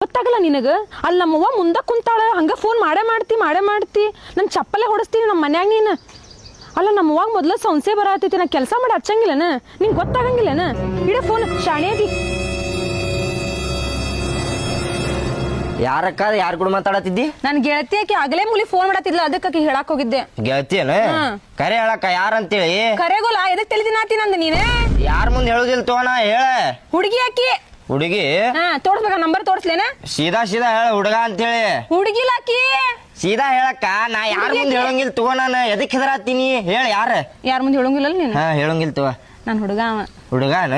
ಗೊತ್ತಾಗಲ್ಲ ನಿನಗ ಅಲ್ಲಿ ನಮ್ಮವ್ವ ಮುಂದೆ ಕುಂತಾಳ ಹಂಗ ಫೋನ್ ಮಾಡೇ ಮಾಡ್ತಿ ನನ್ನ ಚಪ್ಪಲೆ ಹೊಡಿಸ್ತೀನಿ ನಮ್ಮ ಮನ್ಯಾಗ ನೀನು ಅಲ್ಲ ನಮ್ಮವ್ವಾಗ ಮೊದಲ ಸಂಸೆ ಬರತೈತಿ ನಾ ಕೆಲಸ ಮಾಡಿ ಹಚ್ಚಂಗಿಲ್ಲನ ನಿಂಗೆ ಗೊತ್ತಾಗಂಗಿಲ್ಲನ ಇಡ ಫೋನ್ ಶಾಣೇದಿ ಯಾರಕ್ಕ ಯಾರ ಕೂಡ ಮಾತಾಡತ್ತಿದ್ದಿ? ನನ್ನ ಗೆಳತಿ ಆಕಿ ಆಗಲೇ ಮುಲಿ ಫೋನ್ ಮಾಡತ್ತಿದ್ಲ ಅದಕ್ಕೆ ಹೇಳಕ್ ಹೋಗಿದ್ದೆ. ಗೆಳತಿಯನ ಕರೆ ಹೇಳಕ್ಕ ಯಾರಂತೇಳಿ ಕರೆಗೋಲ ಎದಕ್ ತಿಳಿದಿನಾತಿ ನಂದ ನೀನೆ ಯಾರ ಮುಂದೆ ಹೇಳುದಿಲ್ಲ ತೋಣ ಹೇಳ. ಹುಡುಗಿ ಆಕಿ ಹುಡುಗಿ ತೋರ್ಸ್ಬೇಕ ನಂಬರ್ ತೋರ್ಸ್ಲೇನ ಸೀದಾ ಹೇಳ ಹುಡುಗ ಅಂತೇಳಿ. ಹುಡುಗಿಲ್ಲ ಆಕಿ ಸೀದಾ ಹೇಳಕ್ಕ ನಾ ಯಾರ ಮುಂದೆ ಹೇಳಂಗಿಲ್ಲ ತಗೋ ನಾನು ಎದಕ್ ಹೆದರಾತೀನಿ ಹೇಳ ಯಾರ ಮುಂದೆ ಹೇಳಂಗಿಲ್ಲ ನೀನು? ಹೇಳಂಗಿಲ್ಲ ತಗೋ ನಾನು ಹುಡುಗ ಹುಡುಗಾನ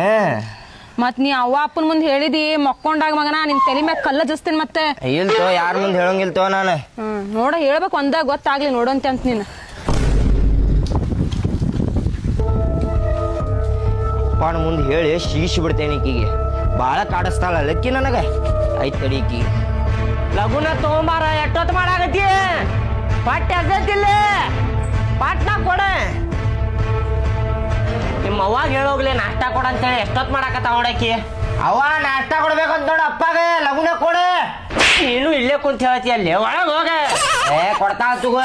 ಮತ್ ನೀ ಅವ್ವ ಅಪ್ಪನ ಮುಂದೆ ಹೇಳಿದಿ ಮಕ್ಕೊಂಡಾಗ ಮಗನ ನಿನ್ ತಲೆ ಮ್ಯಾಗ ಕಲ್ಲ ಜಸ್ತೀನಿ ಮತ್ತೆ ಇಲ್ತೋ ಯಾರ ಮುಂದೆ ಹೇಳಂಗಿಲ್ಲ ತಗೋ ನಾನು ನೋಡ ಹೇಳ್ಬೇಕು ಒಂದ ಗೊತ್ತಾಗ್ಲಿ ನೋಡಂತೆ ಅಂತ ನೀನು ಅಪ್ಪನ ಮುಂದೆ ಹೇಳಿ ಶೀಶಿ ಬಿಡ್ತೇನೆ ಈಕಿಗೆ ಬಾಳ ಕಾಡಿಸ್ತಾಳ ಲಕ್ಕಿ ನನಗ ಐತ್ ತಡಿ ಈಕಿ ಲಗುನ ತಗೊಂಬಾರ ಎಷ್ಟೊತ್ತು ಮಾಡಾಕತ್ತಿ ಪಟ್ಟ ಎಗ್ಗತ್ತಿಲ್ಲ ಪಾಟ್ನಾ ಕೊಡ ನಿಮ್ಮ ಅವ್ವಾಗ ಹೇಳೋಗ್ಲಿ ನಾಷ್ಟಾ ಕೊಡ ಅಂತೇಳಿ ಎಷ್ಟೊತ್ತು ಮಾಡಾಕತ್ತಾವ ನೋಡಕಿ ಅವ್ವ ನಾಷ್ಟಾ ಕೊಡ್ಬೇಕಂತ ನೋಡ ಅಪ್ಪಾಗ ಲಗುನ ಕೊಡ ನೀನು ಇಲ್ಲೇ ಕುಂತ ಹೇಳ್ತಿ ಅಲ್ಲಿ ಒಳಗ ಹೋಗ ಕೊಡ್ತಾ ತಗೋ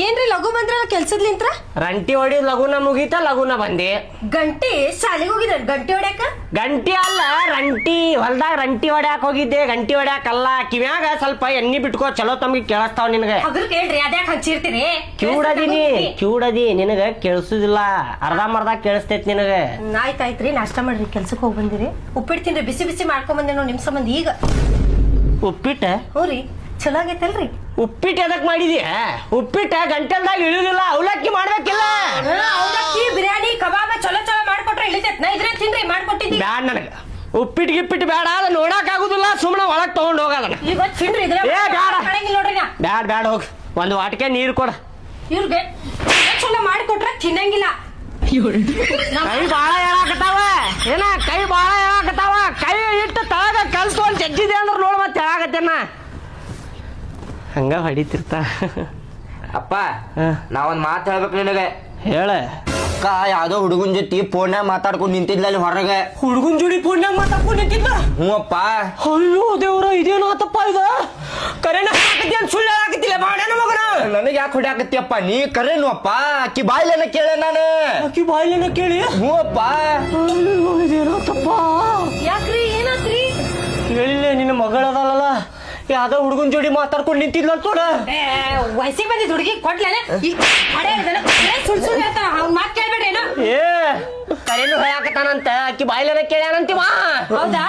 ಏನ್ರಿ ಲಘು ಬಂದ್ರಲ್ಲ ಕೆಲ್ಸದ್ಲಿಂತ್ರ ರಂಟಿ ಹೊಡಿ ಲಗುನ ಮುಗೀತ ಲಗುನ ಬಂದಿ ಗಂಟಿ ಶಾಲೆಗೆ ಹೋಗಿದ್ರ ಗಂಟಿ ಹೊಡ್ಯಾಕ ಗಂಟಿ ಅಲ್ಲ ರಂಟಿ ಹೊಲ್ದಾಗ ರಂಟಿ ಹೊಡ್ಯಾಕ ಹೋಗಿದ್ದೆ ಗಂಟಿ ಹೊಡ್ಯಾಕಲ್ಲ ಕಿವ್ಯಾಗ ಸ್ವಲ್ಪ ಎಣ್ಣಿ ಬಿಟ್ಕೋ ಚಲೋ ತಮ್ಗೆ ಕೇಳಿಸ್ತಾವ ನಿನಗೆ ಅದ್ರ ಕೇಳ್ರಿ ಅದ್ಯಾಕ ಹಚ್ಚಿರ್ತೀರಿ ಕ್ಯೂಡದಿ ನಿನಗ ಕೇಳಿಸುದಿಲ್ಲ ಅರ್ಧಂಬರ್ಧ ಕೇಳಿಸ್ತೈತಿ ನಿನಗ ಆಯ್ತಾಯ್ತ್ರಿ ನಾಷ್ಟ ಮಾಡ್ರಿ ಕೆಲ್ಸಕ್ಕೆ ಹೋಗಿ ಬಂದಿರಿ ಉಪ್ಪಿಟ್ಟು ತಿನ್ರಿ ಬಿಸಿ ಬಿಸಿ ಮಾಡ್ಕೊಂಡ್ ಬಂದೆ ನೋಡಿ ನಿಮ್ ಸಂಬಂಧ ಈಗ ಉಪ್ಪಿಟ್ಟ ಹ್ಞೂ ರೀ ಚಲೋ ಆಗೈತಲ್ರಿ ಉಪ್ಪಿಟ್ಟು ಎದಕ್ ಮಾಡಿದ್ಯಾ ಉಪ್ಪಿಟ್ಟ ಗಂಟಲ್ದಾಗ ಇಳುದಿಲ್ಲ ಅವಲಕ್ಕಿ ಮಾಡ್ಬೇಕಿಲ್ಲ ಅವಲಕ್ಕಿ ಬಿರಿಯಾನಿ ಕಬಾಬ ಚಲೋ ಚಲೋ ಮಾಡ್ಕೊಟ್ರೆ ಇಳಿತೈತ್ ನಾ ಇದ್ರೆ ತಿನ್ರಿ ಮಾಡ್ಕೊಟ್ಟಿದ್ದಿ ಬ್ಯಾಡ ನನಗ ಉಪ್ಪಿಟ್ಟು ಗಿಪ್ಪಿಟ್ಟು ಬೇಡ ಅದ ನೋಡಕ್ ಆಗುದಿಲ್ಲ ಸುಮ್ಮನೆ ಒಳಗ್ ತಗೊಂಡ್ ಹೋಗದನ ಈಗ ತಿನ್ರಿ ಇದ್ರೆ ನೋಡ್ರಿ ನಾ ಬ್ಯಾಡ ಹೋಗ್ ಒಂದು ವಾಟಿಕೆ ನೀರು ಕೊಡ ಇವ್ರಿಗೆ ಚಲೋ ಮಾಡ್ಕೊಟ್ರೆ ತಿನ್ನಂಗಿಲ್ಲ ಕೈ ಬಾಳ ಹೇಳಾಕತ್ತಾವ ಏನ ಕೈ ಬಾಳ ಹೇಳಾಕತ್ತಾವ ಕೈ ಇಟ್ಟು ತಳಗ ಕಲ್ಸ್ಕೊಂಡ್ ಜಜ್ಜಿದೆ ಅಂದ್ರ ನೋಡ್ ಮತ್ತೆ ಹೇಳಾಕತ್ತೇನ ಹಂಗ ಹೊಡಿತಿರ್ತ ಅಪ್ಪ ನಾವೊಂದ್ ಮಾತು ಹೇಳ್ಬೇಕು ನಿನಗೆ ಹೇಳ ಅಕ್ಕ ಯಾವ್ದೋ ಹುಡುಗನ್ ಜೊತೆ ಫೋನ್ಯಾಗ ಮಾತಾಡ್ಕೊಂಡ್ ನಿಂತಿದ್ಲ ಅಲ್ಲಿ ಹೊರಗೆ ಹುಡುಗನ್ ಜೋಡಿ ಫೋನ್ಯಾಗ ಮಾತಾಡ್ಕೊಂಡ್ ನಿಂತಿದ್ಲ ಹ್ಞೂ ಅಪ್ಪ ಅಯ್ಯೋ ದೇವ್ರ ಇದೇನಾತಪ್ಪ ಇದು ಕರೆನ ಹಾಕತಿ ಅಂತ ಸುಳ್ಳು ಹೇಳಾಕತ್ತಿಲ್ಲ ಬಾಡೇನ ಮಗನ ನನಗೆ ಯಾಕೆ ಹೊಡ್ಯಾಕತ್ತಿಯಪ್ಪ ನೀ ಕರೇನು ಅಪ್ಪ ಅಕ್ಕಿ ಬಾಯ್ಲೇನ ಕೇಳ ನಾನು ಅಕ್ಕಿ ಬಾಯ್ಲೇನ ಕೇಳಿ ಹ್ಞೂ ಅಪ್ಪ ಇದೇನಾತಪ್ಪ ಯಾಕ್ರಿ ಏನಾತ್ರಿ ಹೇಳಿಲ್ಲ ನಿನ್ನ ಮಗಳದಲ್ಲ ಯಾವ್ದೋ ಹುಡುಗನ್ ಜೋಡಿ ಮಾತಾಡ್ಕೊಂಡ್ ನಿಂತಿದ್ಲ ನೋಡ ವಯಸ್ಸಿಗೆ ಬಂದಿದ್ ಹುಡುಗಿ ಕೊಡ್ಲೇನೆ ಸುಳ್ ಸುಳ್ಳು ಹೇಳ್ತಾನ ಅವ್ನ ಮಾತು ಕೇಳ್ಬೇಡ್ರಿ ಏನೋ ಏ ಕರೆನು ಹೇಳಾಕತ್ತಾನಂತ ಅಕ್ಕಿ ಬಾಯ್ಲೇನ ಕೇಳ್ಯಾನಂತಿವ ಹೌದಾ